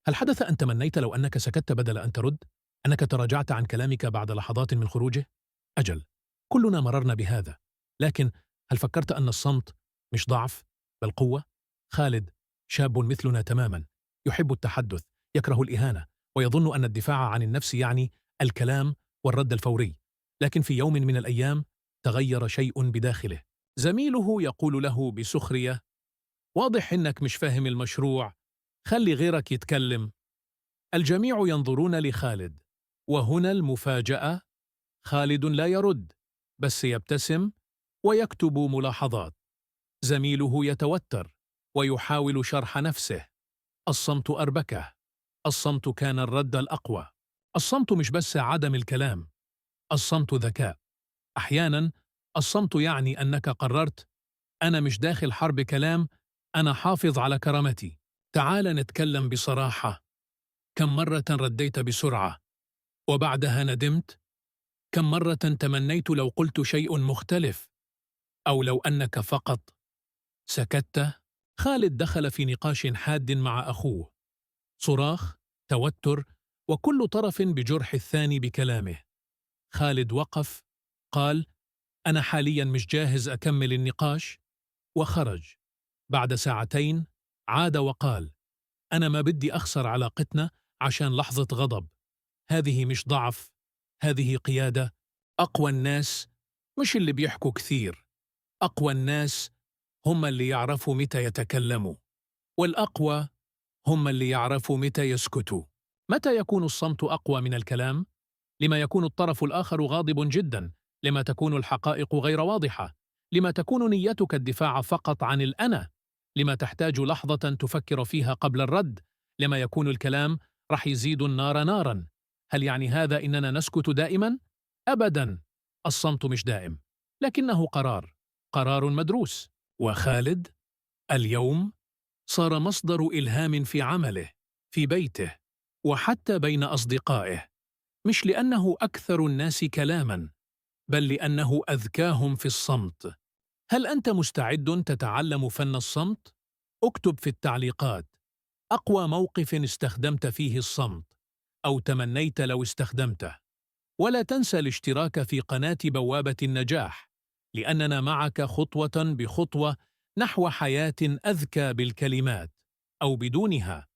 هل حدث أن تمنيت لو أنك سكت بدل أن ترد؟ أنك تراجعت عن كلامك بعد لحظات من خروجه؟ أجل، كلنا مررنا بهذا. لكن هل فكرت أن الصمت مش ضعف، بل قوة؟ خالد شاب مثلنا تماما، يحب التحدث، يكره الإهانة، ويظن أن الدفاع عن النفس يعني الكلام والرد الفوري. لكن في يوم من الأيام تغير شيء بداخله. زميله يقول له بسخرية: واضح إنك مش فاهم المشروع، خلي غيرك يتكلم. الجميع ينظرون لخالد، وهنا المفاجأة: خالد لا يرد، بس يبتسم ويكتب ملاحظات. زميله يتوتر ويحاول شرح نفسه. الصمت أربكه، الصمت كان الرد الأقوى. الصمت مش بس عدم الكلام، الصمت ذكاء. أحيانا الصمت يعني أنك قررت: أنا مش داخل حرب كلام، أنا حافظ على كرامتي. تعال نتكلم بصراحة. كم مرة رديت بسرعة وبعدها ندمت؟ كم مرة تمنيت لو قلت شيء مختلف، أو لو أنك فقط سكت؟ خالد دخل في نقاش حاد مع أخوه، صراخ، توتر، وكل طرف بجرح الثاني بكلامه. خالد وقف، قال: أنا حاليا مش جاهز أكمل النقاش، وخرج. بعد ساعتين عاد وقال: أنا ما بدي أخسر علاقتنا عشان لحظة غضب. هذه مش ضعف، هذه قيادة. أقوى الناس مش اللي بيحكوا كثير، أقوى الناس هم اللي يعرفوا متى يتكلموا، والأقوى هم اللي يعرفوا متى يسكتوا. متى يكون الصمت أقوى من الكلام؟ لما يكون الطرف الآخر غاضب جدا، لما تكون الحقائق غير واضحة، لما تكون نيتك الدفاع فقط عن الأنا، لما تحتاج لحظة تفكر فيها قبل الرد، لما يكون الكلام رح يزيد النار نارا. هل يعني هذا إننا نسكت دائما؟ أبدا، الصمت مش دائم، لكنه قرار، قرار مدروس. وخالد اليوم صار مصدر إلهام في عمله، في بيته، وحتى بين أصدقائه، مش لأنه أكثر الناس كلاما، بل لأنه أذكاهم في الصمت. هل أنت مستعد تتعلم فن الصمت؟ اكتب في التعليقات أقوى موقف استخدمت فيه الصمت، أو تمنيت لو استخدمته. ولا تنسى الاشتراك في قناة بوابة النجاح، لأننا معك خطوة بخطوة نحو حياة أذكى بالكلمات أو بدونها.